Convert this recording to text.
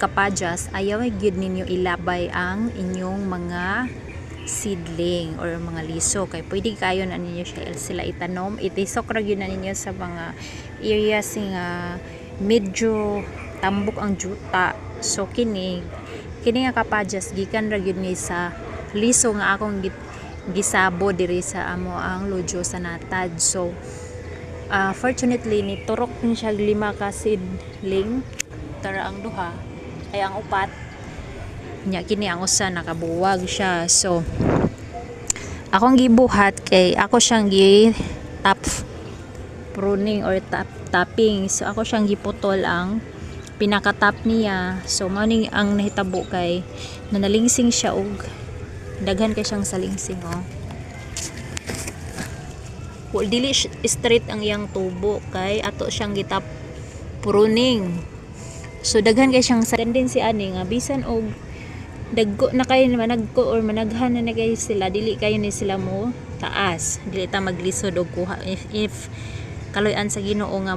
kapadyas, ayaw gyud ninyo ilabay ang inyong mga seedling or mga liso, kay pwede kayo na ninyo sila itanom. Itisok ra gyud na ninyo sa mga areas nga medyo tambok ang juta. So kini nga kapadyas gikan ra gyud ni sa liso nga akong gisabo diri sa amo ang lodyo sa Natad. So fortunately ni turok ni siya 5 ka seedling, tara ang duha ay ang upat nya kini ang usa nakabuwag siya. So akong gibuhat kay ako siyang top pruning or tapping. So ako siyang giputol ang pinaka-top niya. So mao ning ang nahitabo kay nanalingsing siya og daghan kay siyang salingsing. Dili straight ang iyang tubo kay ato siyang gitap pruning. So daghan kay siyang tendency ani nga bisan og dagko na kayo managko or managhan na kayo sila, dili kayo ni sila mo taas, dili ta maglisod og kuha if kaloy-an sa Ginoo nga